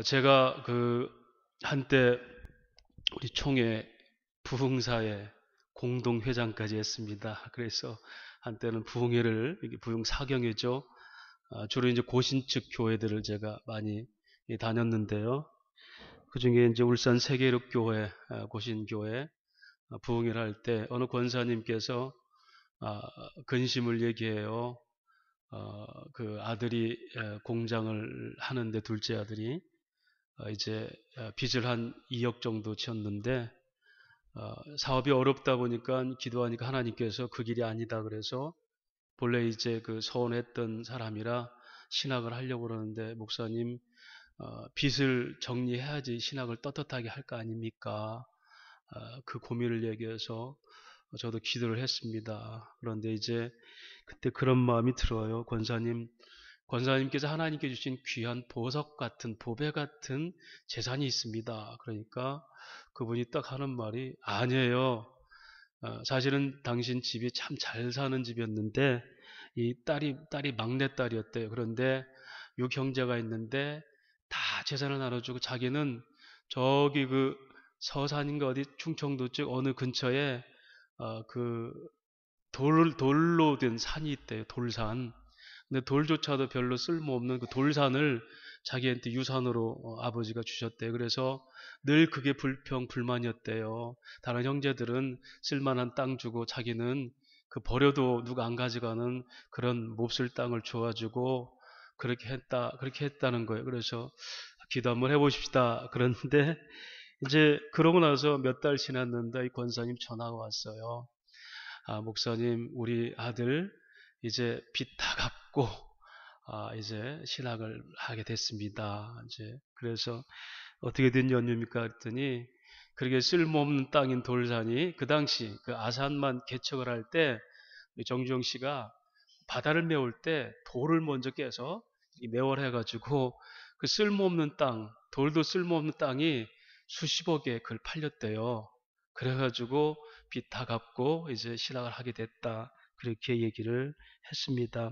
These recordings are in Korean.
제가 한때 우리 총회 부흥사의 공동회장까지 했습니다. 그래서 한때는 부흥회를, 이게 부흥사경회죠. 주로 이제 고신측 교회들을 제가 많이 다녔는데요. 그 중에 이제 울산 세계력교회, 고신교회 부흥회를 할 때 어느 권사님께서 근심을 얘기해요. 그 아들이 공장을 하는데, 둘째 아들이 이제 빚을 한 2억 정도 졌는데 사업이 어렵다 보니까 기도하니까 하나님께서 그 길이 아니다 그래서, 본래 이제 그 서원했던 사람이라 신학을 하려고 그러는데, 목사님 빚을 정리해야지 신학을 떳떳하게 할 거 아닙니까? 그 고민을 얘기해서 저도 기도를 했습니다. 그런데 이제 그때 그런 마음이 들어요. 권사님께서 하나님께 주신 귀한 보석 같은, 보배 같은 재산이 있습니다. 그러니까 그분이 딱 하는 말이, 아니에요. 사실은 당신 집이 참 잘 사는 집이었는데 이 딸이 막내딸이었대요. 그런데 6형제가 있는데 다 재산을 나눠주고 자기는 저기 그 서산인가 어디 충청도 쪽 어느 근처에 그 돌로 된 산이 있대요. 돌산. 근데 돌조차도 별로 쓸모없는 그 돌산을 자기한테 유산으로 아버지가 주셨대요. 그래서 늘 그게 불만이었대요. 다른 형제들은 쓸만한 땅 주고 자기는 그 버려도 누가 안 가져가는 그런 몹쓸 땅을 줘가지고 그렇게 했다는 거예요. 그래서 기도 한번 해보십시다. 그런데 이제 그러고 나서 몇 달 지났는데 이 권사님 전화가 왔어요. 목사님, 우리 아들 이제 빚 다 갚고 이제 신학을 하게 됐습니다. 이제 그래서 어떻게 된 연유입니까? 그랬더니, 그렇게 쓸모없는 땅인 돌산이 그 당시 그 아산만 개척을 할 때 정주영 씨가 바다를 메울 때 돌을 먼저 깨서 메월해가지고 그 쓸모없는 땅, 돌도 쓸모없는 땅이 수십억에 그걸 팔렸대요. 그래가지고 빚 다 갚고 이제 신학을 하게 됐다. 그렇게 얘기를 했습니다.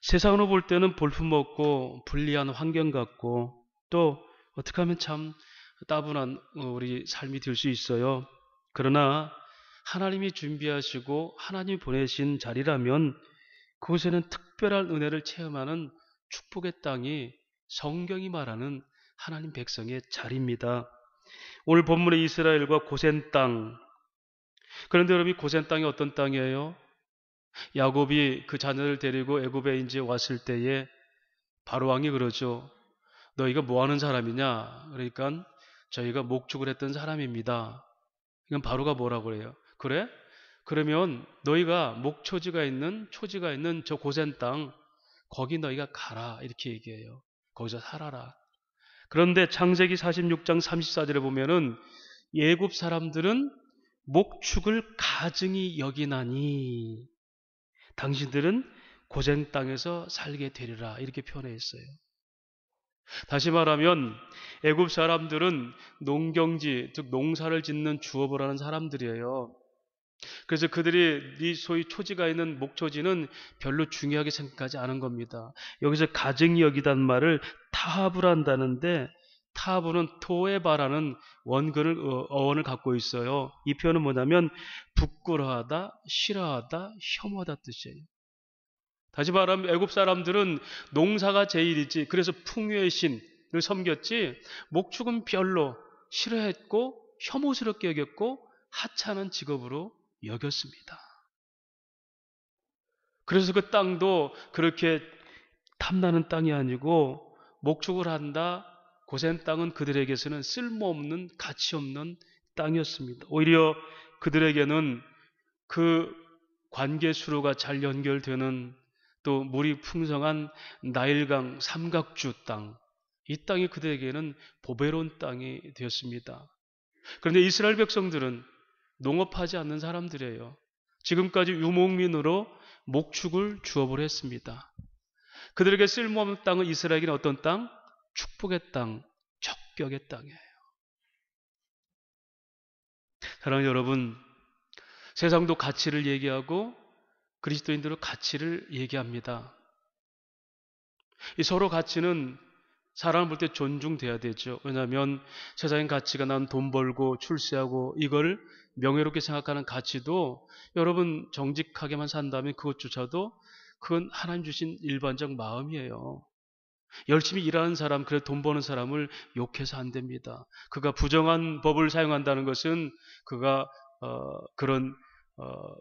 세상으로 볼 때는 볼품없고 불리한 환경 같고, 또 어떻게 하면 참 따분한 우리 삶이 될 수 있어요. 그러나 하나님이 준비하시고 하나님이 보내신 자리라면 그곳에는 특별한 은혜를 체험하는 축복의 땅이 성경이 말하는 하나님 백성의 자리입니다. 오늘 본문의 이스라엘과 고센 땅. 그런데 여러분, 고센 땅이 어떤 땅이에요? 야곱이 그 자녀를 데리고 애굽에 이제 왔을 때에 바로 왕이 그러죠. 너희가 뭐 하는 사람이냐? 그러니까 저희가 목축을 했던 사람입니다. 이건 바로가 뭐라고 그래요? 그래? 그러면 너희가 초지가 있는 저 고센 땅, 거기 너희가 가라. 이렇게 얘기해요. 거기서 살아라. 그런데 창세기 46장 34절에 보면은 예굽 사람들은 목축을 가증히 여기나니 당신들은 고생 땅에서 살게 되리라. 이렇게 표현해 있어요. 다시 말하면 애굽 사람들은 농경지, 즉 농사를 짓는 주업을 하는 사람들이에요. 그래서 그들이 소위 초지가 있는 목초지는 별로 중요하게 생각하지 않은 겁니다. 여기서 가증히 여기단 말을 타합을 한다는데, 타합은 토에바라는 어원을 갖고 있어요. 이 표현은 뭐냐면 부끄러워하다, 싫어하다, 혐오하다 뜻이에요. 다시 말하면 애굽 사람들은 농사가 제일이지, 그래서 풍요의 신을 섬겼지, 목축은 별로 싫어했고 혐오스럽게 여겼고 하찮은 직업으로 여겼습니다. 그래서 그 땅도 그렇게 탐나는 땅이 아니고, 목축을 한다, 고센 땅은 그들에게서는 쓸모없는, 가치 없는 땅이었습니다. 오히려 그들에게는 그 관계수로가 잘 연결되는, 또 물이 풍성한 나일강 삼각주 땅, 이 땅이 그들에게는 보배로운 땅이 되었습니다. 그런데 이스라엘 백성들은 농업하지 않는 사람들이에요. 지금까지 유목민으로 목축을 주업을 했습니다. 그들에게 쓸모없는 땅은 이스라엘에게는 어떤 땅? 축복의 땅, 적격의 땅이에요. 사랑하는 여러분, 세상도 가치를 얘기하고 그리스도인들은 가치를 얘기합니다. 이 서로 가치는 사람을 볼 때 존중돼야 되죠. 왜냐하면 세상의 가치가 난 돈 벌고 출세하고 이걸 명예롭게 생각하는 가치도 여러분 정직하게만 산다면 그것조차도 그건 하나님 주신 일반적 마음이에요. 열심히 일하는 사람, 그래 돈 버는 사람을 욕해서 안 됩니다. 그가 부정한 법을 사용한다는 것은 그가 그런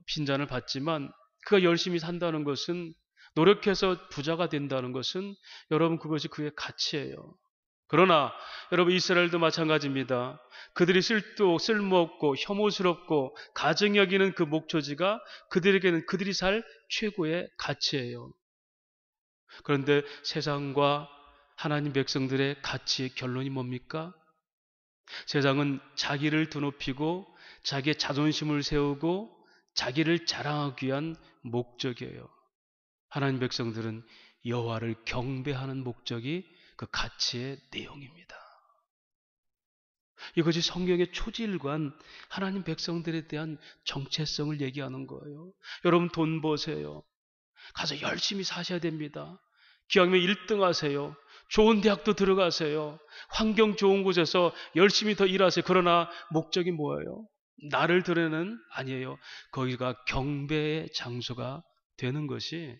핀잔을 받지만 그가 열심히 산다는 것은 노력해서 부자가 된다는 것은 여러분 그것이 그의 가치예요. 그러나 여러분 이스라엘도 마찬가지입니다. 그들이 쓸모없고 혐오스럽고 가증 여기는 그 목초지가 그들에게는 그들이 살 최고의 가치예요. 그런데 세상과 하나님 백성들의 가치의 결론이 뭡니까? 세상은 자기를 드높이고 자기의 자존심을 세우고 자기를 자랑하기 위한 목적이에요. 하나님 백성들은 여호와를 경배하는 목적이 그 가치의 내용입니다. 이것이 성경의 초지일관 하나님 백성들에 대한 정체성을 얘기하는 거예요. 여러분 돈 버세요. 가서 열심히 사셔야 됩니다. 기왕이면 1등 하세요. 좋은 대학도 들어가세요. 환경 좋은 곳에서 열심히 더 일하세요. 그러나 목적이 뭐예요? 나를 드러내는 아니에요. 거기가 경배의 장소가 되는 것이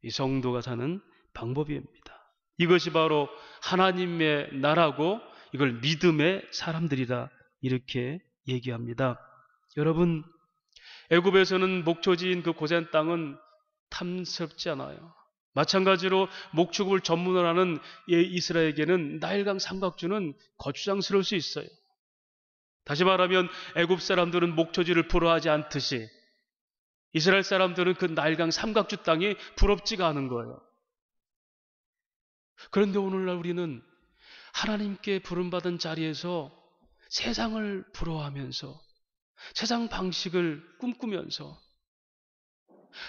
이 성도가 사는 방법입니다. 이것이 바로 하나님의 나라고 이걸 믿음의 사람들이라 이렇게 얘기합니다. 여러분 애굽에서는 목초지인 그 고센 땅은 탐스럽지 않아요. 마찬가지로 목축업을 전문으로 하는 이스라엘에게는 나일강 삼각주는 거추장스러울 수 있어요. 다시 말하면 애굽 사람들은 목초지를 부러워하지 않듯이 이스라엘 사람들은 그 나일강 삼각주 땅이 부럽지가 않은 거예요. 그런데 오늘날 우리는 하나님께 부름받은 자리에서 세상을 부러워하면서 세상 방식을 꿈꾸면서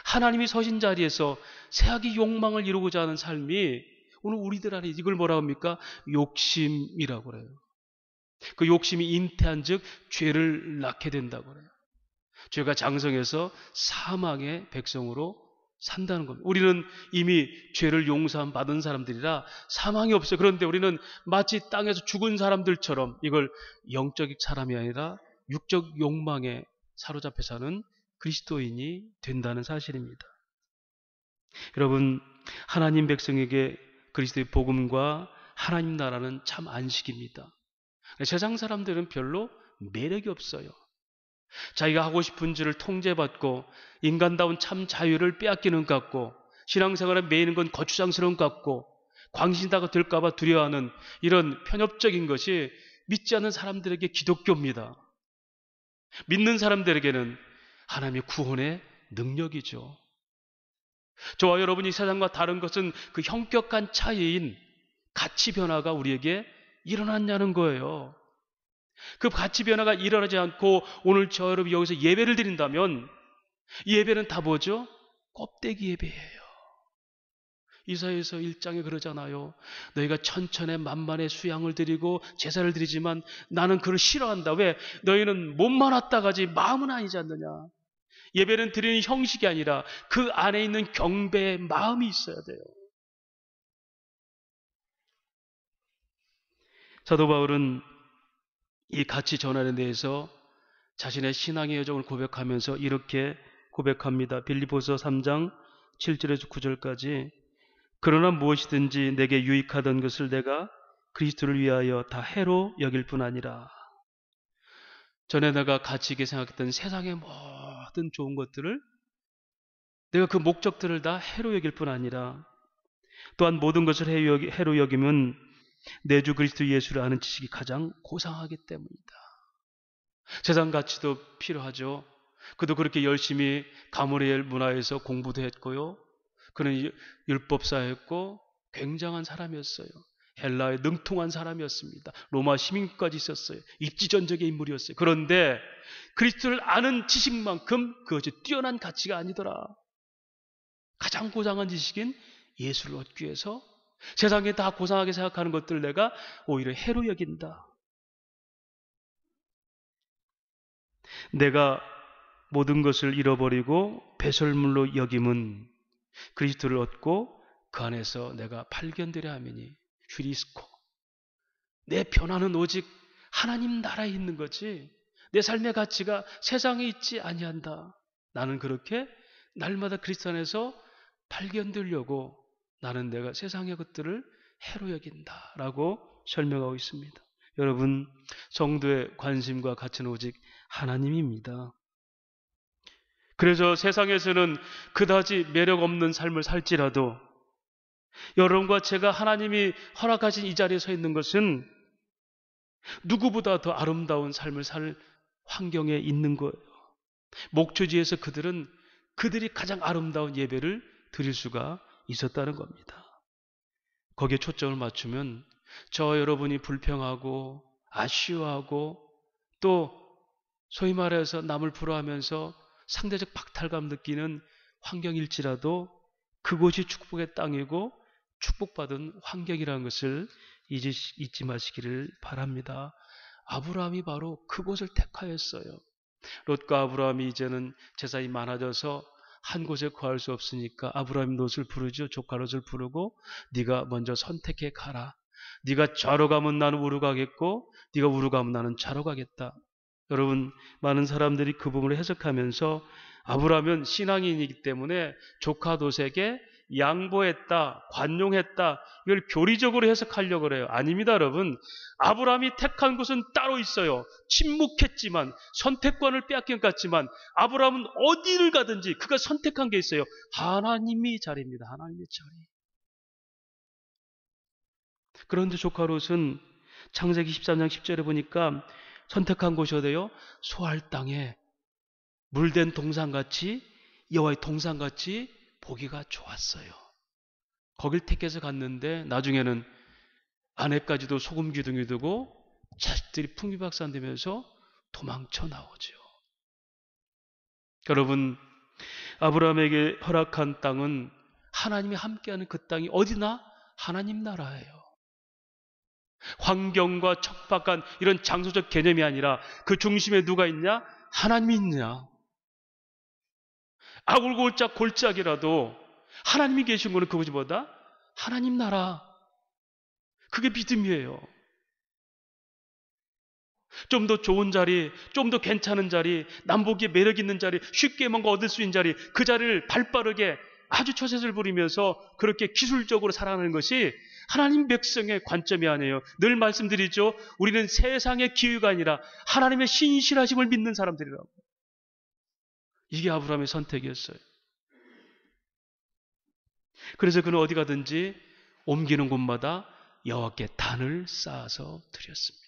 하나님이 서신 자리에서 새하기 욕망을 이루고자 하는 삶이 오늘 우리들 안에 이걸 뭐라고 합니까? 욕심이라고 그래요. 그 욕심이 잉태한 즉 죄를 낳게 된다고 그래요. 죄가 장성해서 사망의 백성으로 산다는 겁니다. 우리는 이미 죄를 용서함 받은 사람들이라 사망이 없어요. 그런데 우리는 마치 땅에서 죽은 사람들처럼 이걸 영적 사람이 아니라 육적 욕망에 사로잡혀 사는 그리스도인이 된다는 사실입니다. 여러분 하나님 백성에게 그리스도의 복음과 하나님 나라는 참 안식입니다. 세상 사람들은 별로 매력이 없어요. 자기가 하고 싶은 줄을 통제받고 인간다운 참 자유를 빼앗기는 것 같고 신앙생활에 매이는 건 거추장스러운 것 같고 광신다가 될까 봐 두려워하는 이런 편협적인 것이 믿지 않는 사람들에게 기독교입니다. 믿는 사람들에게는 하나님의 구원의 능력이죠. 저와 여러분이 세상과 다른 것은 그 형격한 차이인 가치 변화가 우리에게 일어났냐는 거예요. 그 가치 변화가 일어나지 않고 오늘 저 여러분이 여기서 예배를 드린다면 이 예배는 다 뭐죠? 껍데기 예배예요. 이사야서 1장에 그러잖아요. 너희가 천천에 만만의 수양을 드리고 제사를 드리지만 나는 그를 싫어한다. 왜? 너희는 몸만 왔다 가지 마음은 아니지 않느냐. 예배는 드리는 형식이 아니라 그 안에 있는 경배의 마음이 있어야 돼요. 사도 바울은 이 가치 전환에 대해서 자신의 신앙의 여정을 고백하면서 이렇게 고백합니다. 빌립보서 3장 7절에서 9절까지 그러나 무엇이든지 내게 유익하던 것을 내가 그리스도를 위하여 다 해로 여길 뿐 아니라 전에 내가 가치 있게 생각했던 세상의 모든 좋은 것들을 내가 그 목적들을 다 해로 여길 뿐 아니라 또한 모든 것을 해로 여기면 내 주 그리스도 예수를 아는 지식이 가장 고상하기 때문이다. 세상 가치도 필요하죠. 그도 그렇게 열심히 가므리엘 문화에서 공부도 했고요. 그는 율법사였고 굉장한 사람이었어요. 헬라에 능통한 사람이었습니다. 로마 시민까지 있었어요. 입지전적의 인물이었어요. 그런데 그리스도를 아는 지식만큼 그것이 뛰어난 가치가 아니더라. 가장 고상한 지식인 예수를 얻기 위해서 세상에 다 고상하게 생각하는 것들을 내가 오히려 해로 여긴다. 내가 모든 것을 잃어버리고 배설물로 여김은 그리스도를 얻고 그 안에서 내가 발견되려 함이니 휴리스코. 내 변화는 오직 하나님 나라에 있는 거지 내 삶의 가치가 세상에 있지 아니한다. 나는 그렇게 날마다 그리스도 안에서 발견되려고 나는 내가 세상의 것들을 해로 여긴다라고 설명하고 있습니다. 여러분, 성도의 관심과 가치는 오직 하나님입니다. 그래서 세상에서는 그다지 매력 없는 삶을 살지라도 여러분과 제가 하나님이 허락하신 이 자리에 서 있는 것은 누구보다 더 아름다운 삶을 살 환경에 있는 거예요. 목초지에서 그들이 가장 아름다운 예배를 드릴 수가 있었다는 겁니다. 거기에 초점을 맞추면 저 여러분이 불평하고 아쉬워하고 또 소위 말해서 남을 부러워하면서 상대적 박탈감 느끼는 환경일지라도 그곳이 축복의 땅이고 축복받은 환경이라는 것을 잊지 마시기를 바랍니다. 아브라함이 바로 그곳을 택하였어요. 롯과 아브라함이 이제는 제사이 많아져서 한 곳에 거할 수 없으니까 아브라함이 롯을 부르죠. 조카 롯을 부르고 네가 먼저 선택해 가라. 네가 좌로 가면 나는 우로 가겠고 네가 우로 가면 나는 좌로 가겠다. 여러분, 많은 사람들이 그 부분을 해석하면서 아브라함은 신앙인이기 때문에 조카 롯에게 양보했다, 관용했다, 이걸 교리적으로 해석하려고 그래요. 아닙니다, 여러분. 아브라함이 택한 곳은 따로 있어요. 침묵했지만, 선택권을 빼앗긴 것 같지만, 아브라함은 어디를 가든지 그가 선택한 게 있어요. 하나님의 자리입니다. 하나님의 자리. 그런데 조카 롯은 창세기 13장 10절에 보니까 선택한 곳이 어디예요? 소알 땅에 물된 동산같이 여호와의 동산같이 보기가 좋았어요. 거길 택해서 갔는데 나중에는 아내까지도 소금 기둥이 되고 자식들이 풍비박산되면서 도망쳐 나오죠. 여러분, 아브라함에게 허락한 땅은 하나님이 함께하는 그 땅이 어디나 하나님 나라예요. 환경과 척박한 이런 장소적 개념이 아니라 그 중심에 누가 있냐? 하나님이 있느냐? 아굴골짝 골짜기라도 하나님이 계신 거는 그것이 뭐다? 하나님 나라. 그게 믿음이에요. 좀 더 좋은 자리, 좀 더 괜찮은 자리, 남보기에 매력 있는 자리, 쉽게 뭔가 얻을 수 있는 자리, 그 자리를 발빠르게 아주 처세를 부리면서 그렇게 기술적으로 살아가는 것이 하나님 백성의 관점이 아니에요. 늘 말씀드리죠. 우리는 세상의 기회가 아니라 하나님의 신실하심을 믿는 사람들이라고. 이게 아브라함의 선택이었어요. 그래서 그는 어디 가든지 옮기는 곳마다 여호와께 단을 쌓아서 드렸습니다.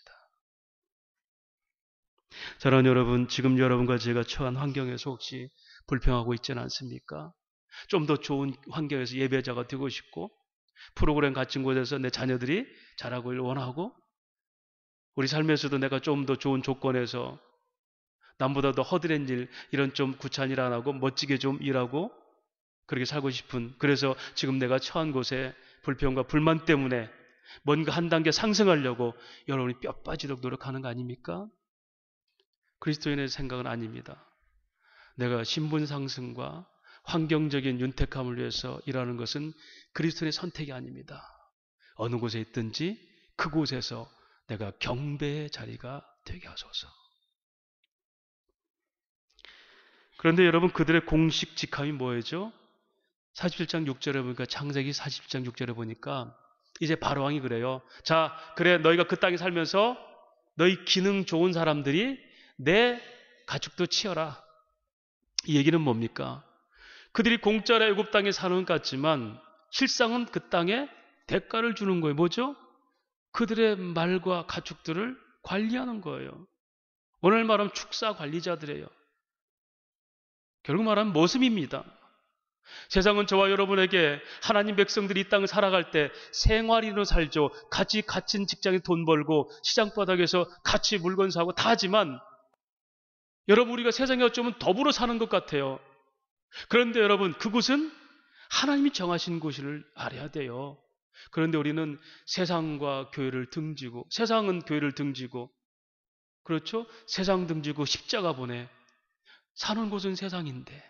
사랑하는 여러분, 지금 여러분과 제가 처한 환경에서 혹시 불평하고 있지는 않습니까? 좀 더 좋은 환경에서 예배자가 되고 싶고 프로그램 갖춘 곳에서 내 자녀들이 자라길 원하고 우리 삶에서도 내가 좀 더 좋은 조건에서 남보다 더 허드렛 일, 이런 좀 구차한 일 안 하고 멋지게 좀 일하고 그렇게 살고 싶은, 그래서 지금 내가 처한 곳에 불평과 불만 때문에 뭔가 한 단계 상승하려고 여러분이 뼈 빠지도록 노력하는 거 아닙니까? 그리스도인의 생각은 아닙니다. 내가 신분 상승과 환경적인 윤택함을 위해서 일하는 것은 그리스도인의 선택이 아닙니다. 어느 곳에 있든지 그곳에서 내가 경배의 자리가 되게 하소서. 그런데 여러분, 그들의 공식 직함이 뭐였죠? 47장 6절에 보니까, 창세기 47장 6절에 보니까 이제 바로왕이 그래요. 자, 그래, 너희가 그 땅에 살면서 너희 기능 좋은 사람들이 내 가축도 치어라. 이 얘기는 뭡니까? 그들이 공짜로 애굽 땅에 사는 것 같지만 실상은 그 땅에 대가를 주는 거예요. 뭐죠? 그들의 말과 가축들을 관리하는 거예요. 오늘 말하면 축사 관리자들이에요. 결국 말하면 모습입니다. 세상은 저와 여러분에게 하나님 백성들이 이 땅을 살아갈 때 생활인으로 살죠. 같이 갇힌 직장에 돈 벌고 시장바닥에서 같이 물건 사고 다 하지만 여러분, 우리가 세상에 어쩌면 더불어 사는 것 같아요. 그런데 여러분, 그곳은 하나님이 정하신 곳을 알아야 돼요. 그런데 우리는 세상과 교회를 등지고, 세상은 교회를 등지고, 그렇죠? 세상 등지고 십자가 보내 사는 곳은 세상인데,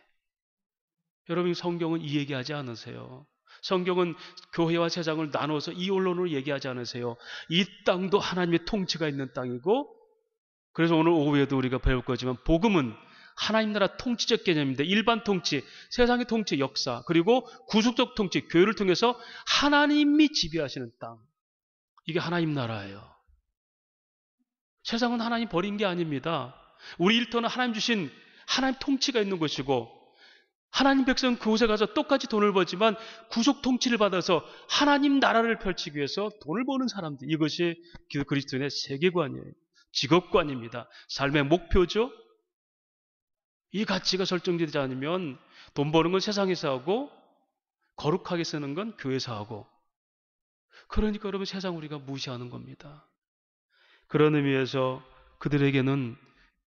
여러분, 성경은 이 얘기하지 않으세요. 성경은 교회와 세상을 나눠서 이 언론으로 얘기하지 않으세요. 이 땅도 하나님의 통치가 있는 땅이고, 그래서 오늘 오후에도 우리가 배울 거지만 복음은 하나님 나라 통치적 개념인데, 일반 통치, 세상의 통치 역사, 그리고 구속적 통치, 교회를 통해서 하나님이 지배하시는 땅, 이게 하나님 나라예요. 세상은 하나님 버린 게 아닙니다. 우리 일터는 하나님 주신 하나님 통치가 있는 것이고, 하나님 백성 그곳에 가서 똑같이 돈을 벌지만 구속 통치를 받아서 하나님 나라를 펼치기 위해서 돈을 버는 사람들, 이것이 그리스도인의 세계관이에요. 직업관입니다. 삶의 목표죠. 이 가치가 설정되지 않으면 돈 버는 건 세상에서 하고 거룩하게 쓰는 건 교회에서 하고, 그러니까 여러분 세상 우리가 무시하는 겁니다. 그런 의미에서 그들에게는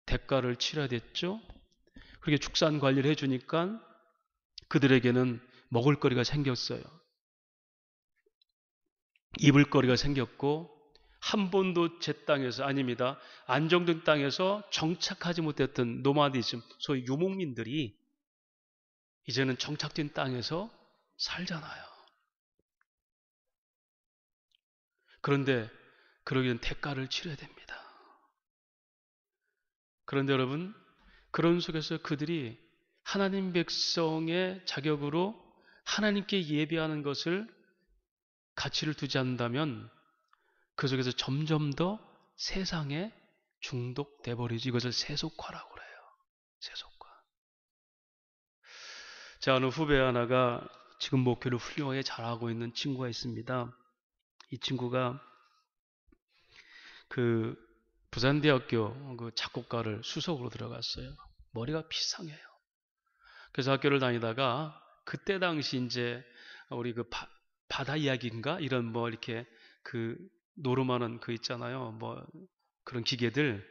대가를 치러야 됐죠. 그렇게 축산 관리를 해주니까 그들에게는 먹을 거리가 생겼어요. 입을 거리가 생겼고, 한 번도 제 땅에서, 아닙니다, 안정된 땅에서 정착하지 못했던 노마디즘, 소위 유목민들이 이제는 정착된 땅에서 살잖아요. 그런데 그러기엔 대가를 치러야 됩니다. 그런데 여러분, 그런 속에서 그들이 하나님 백성의 자격으로 하나님께 예배하는 것을 가치를 두지 않는다면 그 속에서 점점 더 세상에 중독돼 버리지. 이것을 세속화라고 그래요. 세속화. 자, 어느 후배 하나가 지금 목회를 훌륭하게 잘하고 있는 친구가 있습니다. 이 친구가 그 부산대학교 그 작곡가를 수석으로 들어갔어요. 머리가 비상해요. 그래서 학교를 다니다가 그때 당시 이제 우리 그 바다 이야기인가 이런 뭐 이렇게 그 노름하는 그 있잖아요. 뭐 그런 기계들,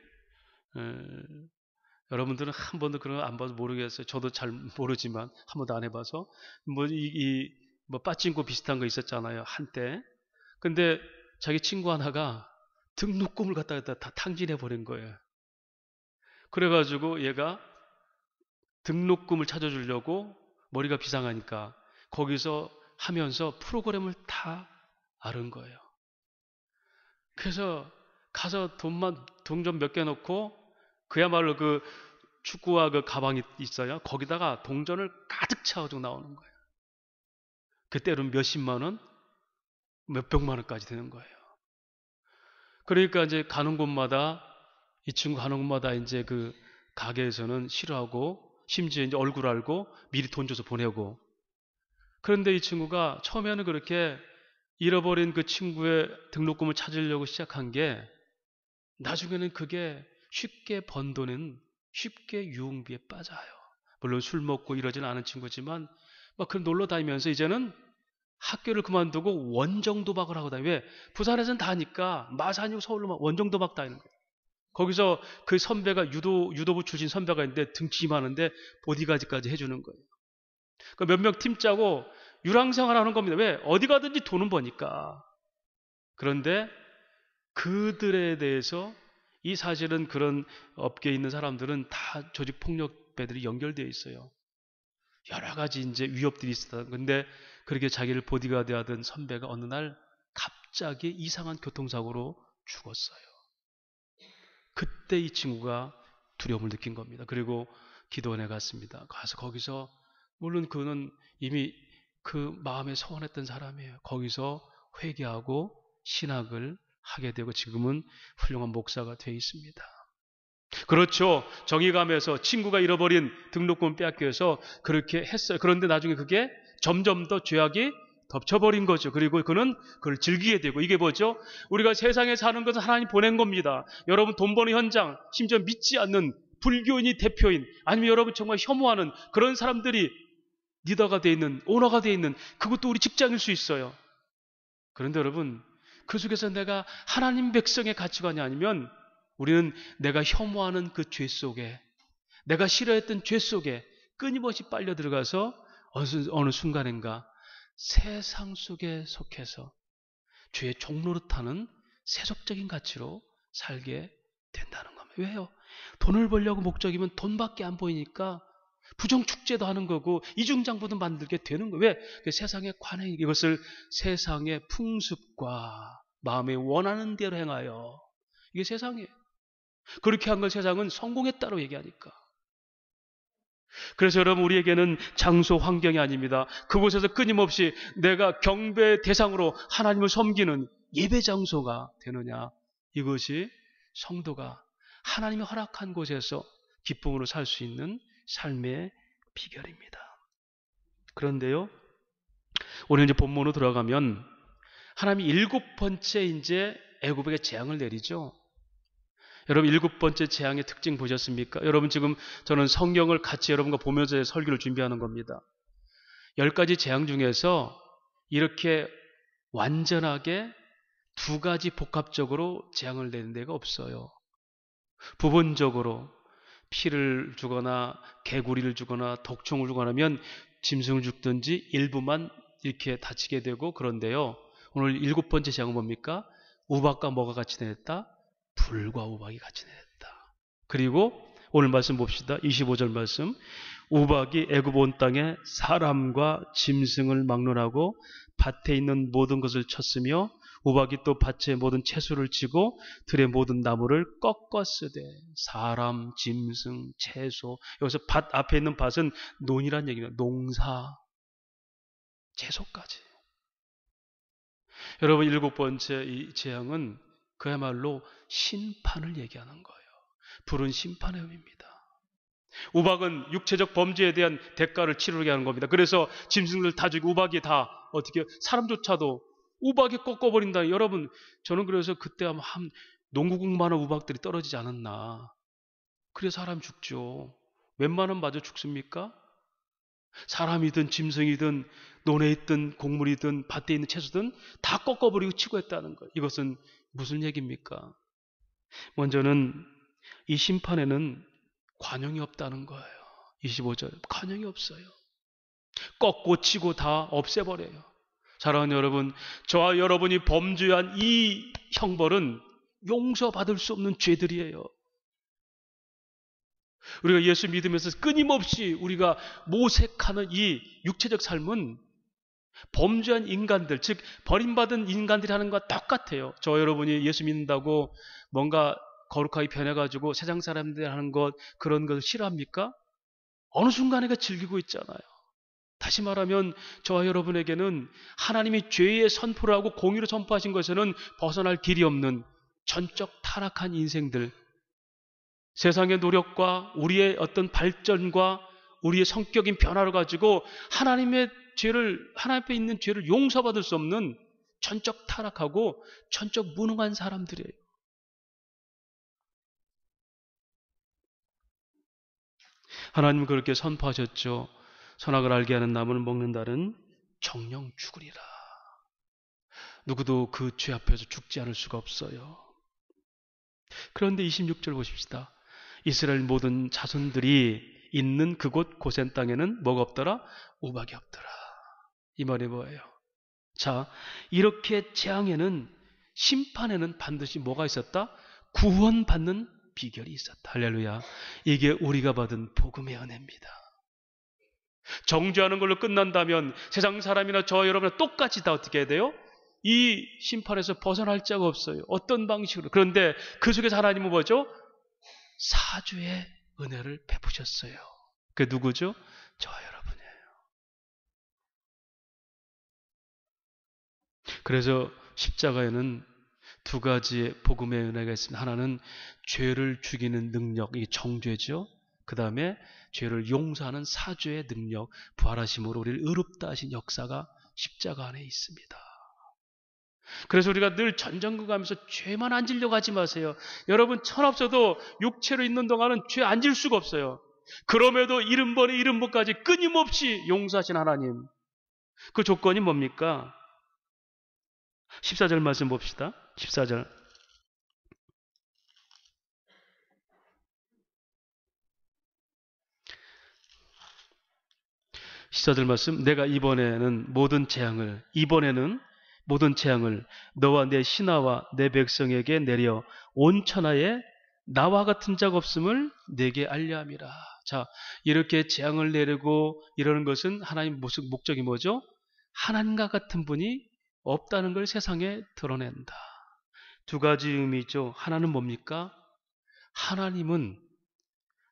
여러분들은 한 번도 그런 거 안 봐서 모르겠어요. 저도 잘 모르지만 한 번도 안 해봐서 뭐 빠찡코 비슷한 거 있었잖아요, 한때. 근데 자기 친구 하나가 등록금을 갖다가 다 탕진해 버린 거예요. 그래가지고 얘가 등록금을 찾아주려고 머리가 비상하니까 거기서 하면서 프로그램을 다 앓은 거예요. 그래서 가서 돈 좀 몇 개 넣고, 그야말로 그 축구와 그 가방이 있어요. 거기다가 동전을 가득 채워주고 나오는 거예요. 그때는 몇십만 원, 몇백만 원까지 되는 거예요. 그러니까 이제 가는 곳마다, 이 친구 가는 곳마다 이제 그 가게에서는 싫어하고, 심지어 이제 얼굴 알고 미리 돈 줘서 보내고. 그런데 이 친구가 처음에는 그렇게 잃어버린 그 친구의 등록금을 찾으려고 시작한 게, 나중에는 그게 쉽게 번 돈은 쉽게 유흥비에 빠져요. 물론 술 먹고 이러지는 않은 친구지만 막 그런 놀러 다니면서 이제는 학교를 그만두고 원정 도박을 하고 다녀요. 왜? 부산에서는 다 하니까 마산이고 서울로 원정 도박 다니는 거예요. 거기서 그 선배가 유도부 출신 선배가 있는데 등치 많은데 보디가드까지 해주는 거예요. 그 몇 명 팀 짜고 유랑생활 하는 겁니다. 왜? 어디 가든지 돈은 버니까. 그런데 그들에 대해서 이 사실은 그런 업계에 있는 사람들은 다 조직폭력배들이 연결되어 있어요. 여러 가지 이제 위협들이 있었다. 근데 그렇게 자기를 보디가드 하던 선배가 어느 날 갑자기 이상한 교통사고로 죽었어요. 그때 이 친구가 두려움을 느낀 겁니다. 그리고 기도원에 갔습니다. 가서 거기서, 물론 그는 이미 그 마음에 서원했던 사람이에요. 거기서 회개하고 신학을 하게 되고 지금은 훌륭한 목사가 되어 있습니다. 그렇죠. 정의감에서 친구가 잃어버린 등록금 빼앗겨서 그렇게 했어요. 그런데 나중에 그게 점점 더 죄악이 덮쳐버린 거죠. 그리고 그는 그걸 즐기게 되고, 이게 뭐죠? 우리가 세상에 사는 것은 하나님 보낸 겁니다. 여러분 돈 버는 현장, 심지어 믿지 않는 불교인이 대표인, 아니면 여러분 정말 혐오하는 그런 사람들이 리더가 되어 있는, 오너가 되어 있는, 그것도 우리 직장일 수 있어요. 그런데 여러분, 그 속에서 내가 하나님 백성의 가치관이 아니면 우리는 내가 혐오하는 그 죄 속에, 내가 싫어했던 죄 속에 끊임없이 빨려 들어가서 어느 순간인가 세상 속에 속해서 죄의 종노릇하는 세속적인 가치로 살게 된다는 겁니다. 왜요? 돈을 벌려고 목적이면 돈밖에 안 보이니까 부정축제도 하는 거고 이중장부도 만들게 되는 거예요. 왜? 그 세상의 관행, 이것을 세상의 풍습과 마음에 원하는 대로 행하여. 이게 세상이에요. 그렇게 한 걸 세상은 성공했다고 얘기하니까. 그래서 여러분, 우리에게는 장소, 환경이 아닙니다. 그곳에서 끊임없이 내가 경배의 대상으로 하나님을 섬기는 예배 장소가 되느냐. 이것이 성도가 하나님이 허락한 곳에서 기쁨으로 살 수 있는 삶의 비결입니다. 그런데요, 오늘 이제 본문으로 들어가면 하나님이 7번째 이제 애굽에게 재앙을 내리죠. 여러분, 7번째 재앙의 특징 보셨습니까? 여러분, 지금 저는 성경을 같이 여러분과 보면서 설교를 준비하는 겁니다. 10가지 재앙 중에서 이렇게 완전하게 2가지 복합적으로 재앙을 내는 데가 없어요. 부분적으로 피를 주거나 개구리를 주거나 독충을 주거나 하면 짐승을 죽든지 일부만 이렇게 다치게 되고, 그런데요, 오늘 7번째 재앙은 뭡니까? 우박과 뭐가 같이 내렸다? 불과 우박이 같이 내렸다. 그리고 오늘 말씀 봅시다. 25절 말씀. 우박이 애굽 온 땅에 사람과 짐승을 막론하고 밭에 있는 모든 것을 쳤으며 우박이 또 밭의 모든 채소를 치고 들의 모든 나무를 꺾었으되. 사람, 짐승, 채소. 여기서 밭 앞에 있는 밭은 논이란 얘기입니다. 농사, 채소까지. 여러분, 7번째 이 재앙은 그야말로 심판을 얘기하는 거예요. 불은 심판의 의미입니다. 우박은 육체적 범죄에 대한 대가를 치르게 하는 겁니다. 그래서 짐승들 다 죽이고 우박이 다 어떻게, 사람조차도 우박이 꺾어버린다. 여러분, 저는 그래서 그때 한 농구공만한 우박들이 떨어지지 않았나. 그래서 사람 죽죠. 웬만하면 마저 죽습니까? 사람이든 짐승이든 논에 있든 곡물이든 밭에 있는 채소든 다 꺾어버리고 치고 했다는 거예요. 이것은 무슨 얘기입니까? 먼저는 이 심판에는 관용이 없다는 거예요. 25절. 관용이 없어요. 꺾고 치고 다 없애버려요. 사랑하는 여러분, 저와 여러분이 범죄한 이 형벌은 용서받을 수 없는 죄들이에요. 우리가 예수 믿으면서 끊임없이 우리가 모색하는 이 육체적 삶은 범죄한 인간들, 즉 버림받은 인간들이 하는 것과 똑같아요. 저 여러분이 예수 믿는다고 뭔가 거룩하게 변해가지고 세상 사람들이 하는 것, 그런 것을 싫어합니까? 어느 순간에 즐기고 있잖아요. 다시 말하면 저와 여러분에게는 하나님이 죄의 선포를 하고 공의로 선포하신 것에는 벗어날 길이 없는 전적 타락한 인생들, 세상의 노력과 우리의 어떤 발전과 우리의 성격인 변화를 가지고 하나님 앞에 있는 죄를 용서받을 수 없는 전적 타락하고 전적 무능한 사람들이에요. 하나님은 그렇게 선포하셨죠. 선악을 알게 하는 나무는 먹는다는 정령 죽으리라. 누구도 그 죄 앞에서 죽지 않을 수가 없어요. 그런데 26절 보십시다. 이스라엘 모든 자손들이 있는 그곳 고센 땅에는 뭐가 없더라? 우박이 없더라. 이 말이 뭐예요? 자, 이렇게 재앙에는, 심판에는 반드시 뭐가 있었다? 구원받는 비결이 있었다. 할렐루야. 이게 우리가 받은 복음의 은혜입니다. 정죄하는 걸로 끝난다면 세상 사람이나 저와 여러분은 똑같이 다 어떻게 해야 돼요? 이 심판에서 벗어날 자가 없어요. 어떤 방식으로. 그런데 그 속에서 하나님은 뭐죠? 사죄의 은혜를 베푸셨어요. 그게 누구죠? 저와 여러분이에요. 그래서 십자가에는 2가지의 복음의 은혜가 있습니다. 하나는 죄를 죽이는 능력, 이게 정죄죠. 그 다음에 죄를 용서하는 사죄의 능력, 부활하심으로 우리를 의롭다 하신 역사가 십자가 안에 있습니다. 그래서 우리가 늘 전전긍긍 하면서 죄만 안 지려고 하지 마세요. 여러분, 천 없어도 육체로 있는 동안은 죄 안 질 수가 없어요. 그럼에도 70번에 70번까지 끊임없이 용서하신 하나님, 그 조건이 뭡니까? 14절 말씀 봅시다. 14절. 말씀. 내가 이번에는 모든 재앙을 너와 내 신하와 내 백성에게 내려 온 천하에 나와 같은 자가 없음을 내게 알려함이라. 자, 이렇게 재앙을 내리고 이러는 것은 하나님 목적이 뭐죠? 하나님과 같은 분이 없다는 걸 세상에 드러낸다. 두 가지 의미죠. 하나는 뭡니까? 하나님은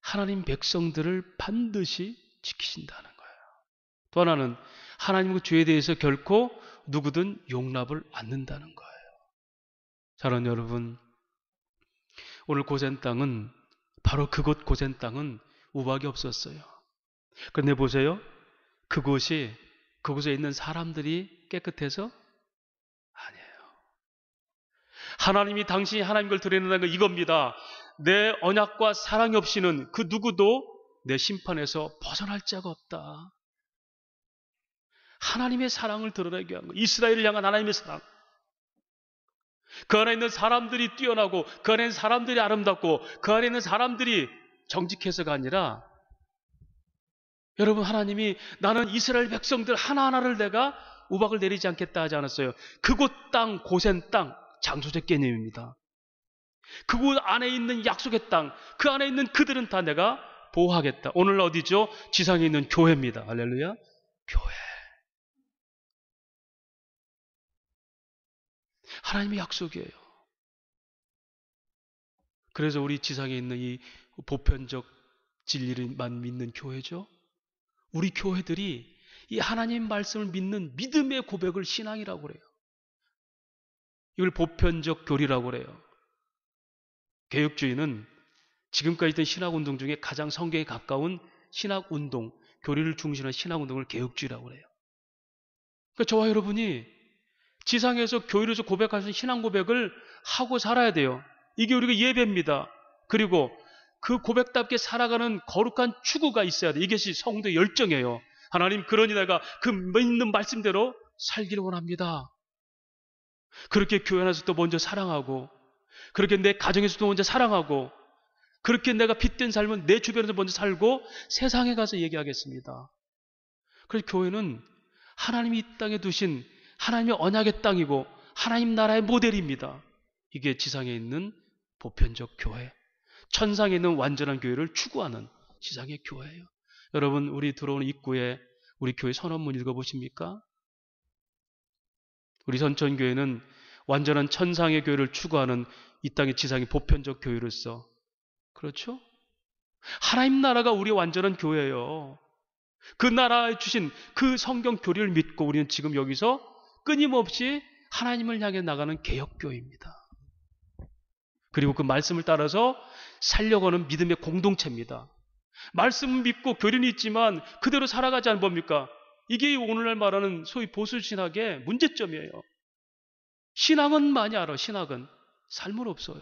하나님 백성들을 반드시 지키신다는 거예요. 또 하나는 하나님의 죄에 대해서 결코 누구든 용납을 않는다는 거예요. 사랑하는 여러분, 오늘 고센 땅은 바로 그곳 고센 땅은 우박이 없었어요. 그런데 보세요. 그곳에 있는 사람들이 깨끗해서 아니에요. 하나님이 당신이 하나님 걸 드러낸다는 건 이겁니다. 내 언약과 사랑이 없이는 그 누구도 내 심판에서 벗어날 자가 없다. 하나님의 사랑을 드러내게 한 거. 이스라엘을 향한 하나님의 사랑. 그 안에 있는 사람들이 뛰어나고 그 안에 있는 사람들이 아름답고 그 안에 있는 사람들이 정직해서가 아니라 여러분 하나님이 나는 이스라엘 백성들 하나하나를 내가 우박을 내리지 않겠다 하지 않았어요. 그곳 땅 고센 땅 장소적 개념입니다. 그곳 안에 있는 약속의 땅 그 안에 있는 그들은 다 내가 보호하겠다. 오늘 어디죠? 지상에 있는 교회입니다. 할렐루야. 교회. 하나님의 약속이에요. 그래서 우리 지상에 있는 이 보편적 진리를만 믿는 교회죠. 우리 교회들이 이 하나님 말씀을 믿는 믿음의 고백을 신앙이라고 그래요. 이걸 보편적 교리라고 그래요. 개혁주의는 지금까지 있던 신학운동 중에 가장 성경에 가까운 신학운동, 교리를 중시하는 신학운동을 개혁주의라고 그래요. 그러니까 저와 여러분이 지상에서 교회로서 고백하신 신앙 고백을 하고 살아야 돼요. 이게 우리가 예배입니다. 그리고 그 고백답게 살아가는 거룩한 추구가 있어야 돼요. 이것이 성도의 열정이에요. 하나님, 그러니 내가 그 믿는 말씀대로 살기를 원합니다. 그렇게 교회 안에서도 먼저 사랑하고, 그렇게 내 가정에서도 먼저 사랑하고, 그렇게 내가 핏된 삶은 내 주변에서 먼저 살고 세상에 가서 얘기하겠습니다. 그래서 교회는 하나님이 이 땅에 두신 하나님의 언약의 땅이고 하나님 나라의 모델입니다. 이게 지상에 있는 보편적 교회, 천상에 있는 완전한 교회를 추구하는 지상의 교회예요. 여러분, 우리 들어오는 입구에 우리 교회 선언문 읽어보십니까? 우리 선천교회는 완전한 천상의 교회를 추구하는 이 땅의 지상의 보편적 교회로서, 그렇죠? 하나님 나라가 우리의 완전한 교회예요. 그 나라에 주신 그 성경 교리를 믿고 우리는 지금 여기서 끊임없이 하나님을 향해 나가는 개혁교회입니다. 그리고 그 말씀을 따라서 살려가는 믿음의 공동체입니다. 말씀은 믿고 교리는 있지만 그대로 살아가지 않은 뭡니까? 이게 오늘날 말하는 소위 보수신학의 문제점이에요. 신앙은 많이 알아. 신학은 삶은 없어요.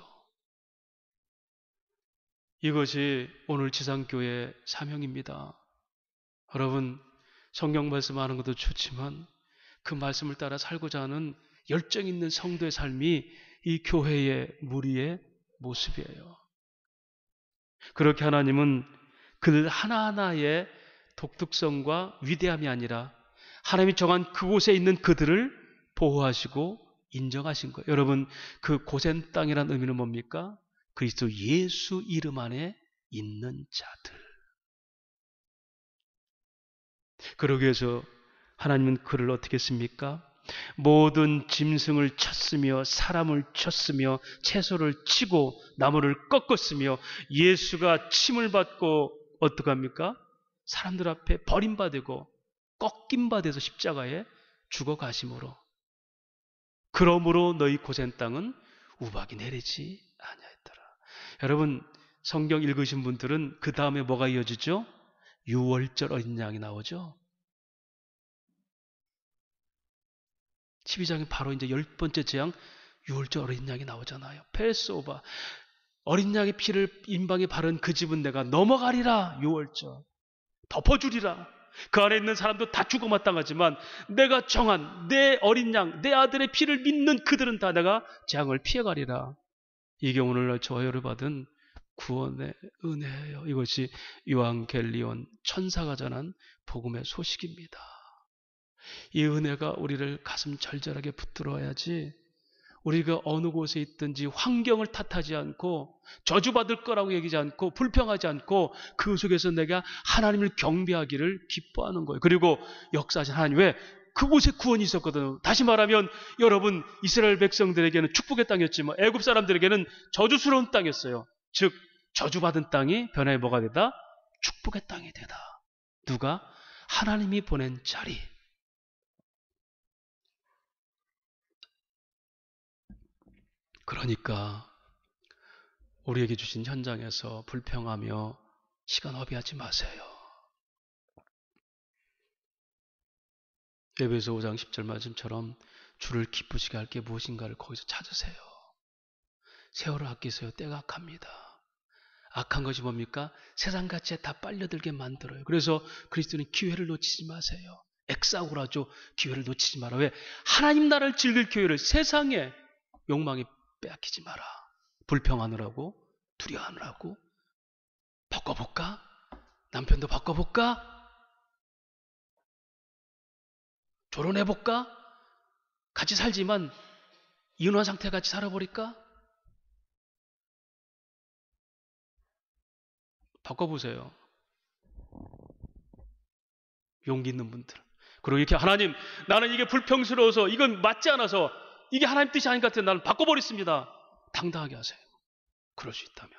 이것이 오늘 지상교회의 사명입니다. 여러분, 성경 말씀하는 것도 좋지만 그 말씀을 따라 살고자 하는 열정 있는 성도의 삶이 이 교회의 무리의 모습이에요. 그렇게 하나님은 그 하나하나의 독특성과 위대함이 아니라 하나님이 정한 그곳에 있는 그들을 보호하시고 인정하신 거예요. 여러분, 그 고센 땅이라는 의미는 뭡니까? 그리스도 예수 이름 안에 있는 자들. 그러기 위해서 하나님은 그를 어떻게 했습니까? 모든 짐승을 쳤으며 사람을 쳤으며 채소를 치고 나무를 꺾었으며 예수가 침을 받고 어떻게 합니까? 사람들 앞에 버림받고 꺾임받아서 십자가에 죽어가심으로, 그러므로 너희 고센 땅은 우박이 내리지 아니하였더라. 여러분, 성경 읽으신 분들은 그 다음에 뭐가 이어지죠? 유월절 어린 양이 나오죠. 12장에 바로 이제 10번째 재앙 유월절 어린 양이 나오잖아요. 패스오버. 어린 양의 피를 인방에 바른 그 집은 내가 넘어가리라. 유월절. 덮어주리라. 그 안에 있는 사람도 다 죽어 마땅하지만 내가 정한 내 어린 양, 내 아들의 피를 믿는 그들은 다 내가 재앙을 피해가리라. 이게 오늘날 저희를 받은 구원의 은혜예요. 이것이 요한겔리온 천사가 전한 복음의 소식입니다. 이 은혜가 우리를 가슴 절절하게 붙들어야지 우리가 어느 곳에 있든지 환경을 탓하지 않고 저주받을 거라고 얘기하지 않고 불평하지 않고 그 속에서 내가 하나님을 경배하기를 기뻐하는 거예요. 그리고 역사하신 하나님, 왜? 그곳에 구원이 있었거든요. 다시 말하면 여러분, 이스라엘 백성들에게는 축복의 땅이었지만 애굽 사람들에게는 저주스러운 땅이었어요. 즉 저주받은 땅이 변화의 뭐가 되다? 축복의 땅이 되다. 누가? 하나님이 보낸 자리. 그러니까 우리에게 주신 현장에서 불평하며 시간 허비하지 마세요. 에베소 5장 10절 말씀처럼 주를 기쁘시게 할 게 무엇인가를 거기서 찾으세요. 세월을 아끼세요. 때가 악합니다. 악한 것이 뭡니까? 세상 가치에 다 빨려들게 만들어요. 그래서 그리스도는 기회를 놓치지 마세요. 엑사고라죠. 기회를 놓치지 마라. 왜? 하나님 나라를 즐길 기회를 세상에 욕망에 빼앗기지 마라. 불평하느라고, 두려워하느라고. 바꿔볼까? 남편도 바꿔볼까? 결혼해볼까? 같이 살지만 이혼한 상태 같이 살아버릴까? 바꿔보세요. 용기 있는 분들. 그리고 이렇게 하나님, 나는 이게 불평스러워서 이건 맞지 않아서 이게 하나님 뜻이 아닌 것 같아요. 나는 바꿔버렸습니다. 당당하게 하세요. 그럴 수 있다면.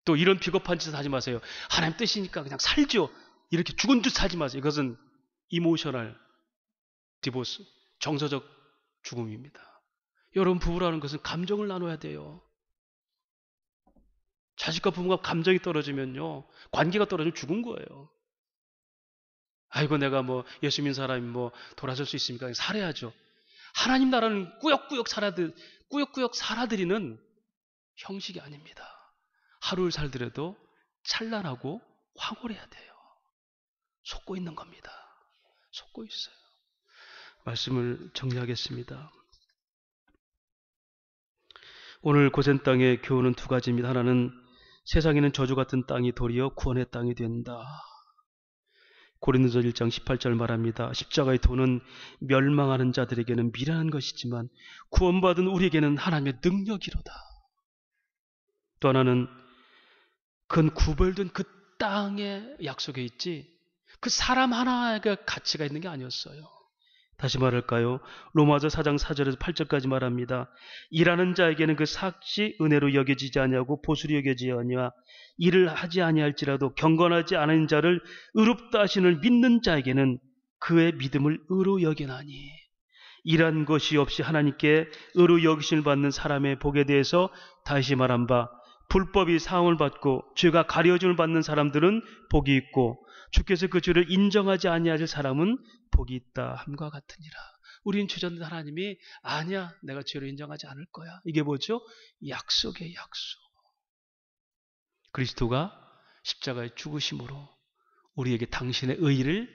또 이런 비겁한 짓을 하지 마세요. 하나님 뜻이니까 그냥 살죠. 이렇게 죽은 듯 살지 마세요. 이것은 이모셔널 디보스, 정서적 죽음입니다. 여러분, 부부라는 것은 감정을 나눠야 돼요. 자식과 부모가 감정이 떨어지면요, 관계가 떨어지면 죽은 거예요. 아이고, 내가 뭐 예수 믿는 사람이 뭐 돌아설 수 있습니까? 그냥 살아야죠. 하나님 나라는 꾸역꾸역 살아드리는 형식이 아닙니다. 하루를 살더라도 찬란하고 황홀해야 돼요. 속고 있는 겁니다. 속고 있어요. 말씀을 정리하겠습니다. 오늘 고센 땅의 교훈은 두 가지입니다. 하나는 세상에는 저주 같은 땅이 도리어 구원의 땅이 된다. 고린도서 1장 18절 말합니다. 십자가의 도는 멸망하는 자들에게는 미련한 것이지만 구원받은 우리에게는 하나님의 능력이로다. 또 하나는 그건 구별된 그 땅의 약속에 있지 그 사람 하나가 가치가 있는 게 아니었어요. 다시 말할까요? 로마서 4장 4절에서 8절까지 말합니다. 일하는 자에게는 그 삭시 은혜로 여겨지지 아니하고 보수로 여겨지지 아니하 일을 하지 아니할지라도 경건하지 않은 자를 의롭다 하시는 믿는 자에게는 그의 믿음을 의로 여기나니 일한 것이 없이 하나님께 의로 여기심을 받는 사람의 복에 대해서 다시 말한 바 불법이 사함을 받고 죄가 가려짐을 받는 사람들은 복이 있고 주께서 그 죄를 인정하지 아니하실 사람은 복이 있다 함과 같으니라. 우린 주전자 하나님이 아니야, 내가 죄를 인정하지 않을 거야. 이게 뭐죠? 약속의 약속. 그리스도가 십자가의 죽으심으로 우리에게 당신의 의를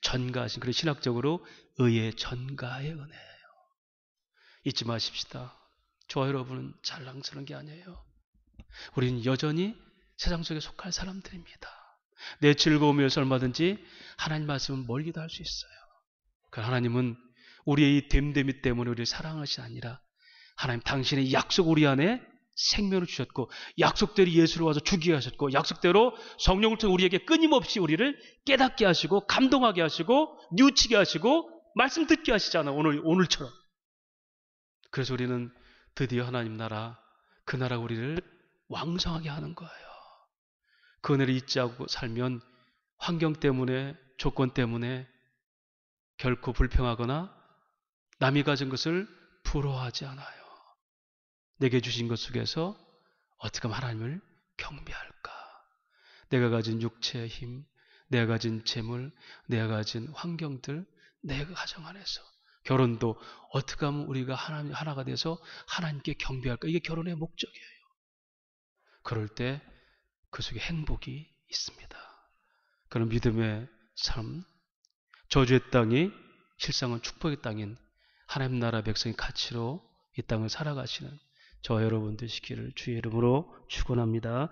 전가하신, 그런 신학적으로 의의 전가의 은혜예요. 잊지 마십시다. 저와 여러분은 잘랑스러운 게 아니에요. 우리는 여전히 세상 속에 속할 사람들입니다. 내 즐거움을 위해서 얼마든지 하나님 말씀은 멀기도 할 수 있어요. 그러나 하나님은 우리의 이 됨됨이 때문에 우리를 사랑하시 아니라 하나님 당신의 약속 우리 안에 생명을 주셨고 약속대로 예수를 와서 죽이게 하셨고 약속대로 성령을 통해 우리에게 끊임없이 우리를 깨닫게 하시고 감동하게 하시고 뉘우치게 하시고 말씀 듣게 하시잖아. 오늘처럼. 그래서 우리는 드디어 하나님 나라, 그 나라 우리를 왕성하게 하는 거예요. 그 은혜를 잊지 않고 살면 환경 때문에, 조건 때문에 결코 불평하거나 남이 가진 것을 부러워하지 않아요. 내게 주신 것 속에서 어떻게 하면 하나님을 경배할까? 내가 가진 육체의 힘, 내가 가진 재물, 내가 가진 환경들, 내 가정 안에서 결혼도 어떻게 하면 우리가 하나가 돼서 하나님께 경배할까? 이게 결혼의 목적이에요. 그럴 때 그 속에 행복이 있습니다. 그런 믿음의 삶, 저주의 땅이 실상은 축복의 땅인 하나님 나라 백성의 가치로 이 땅을 살아가시는 저와 여러분 되시기를 주의 이름으로 축원합니다.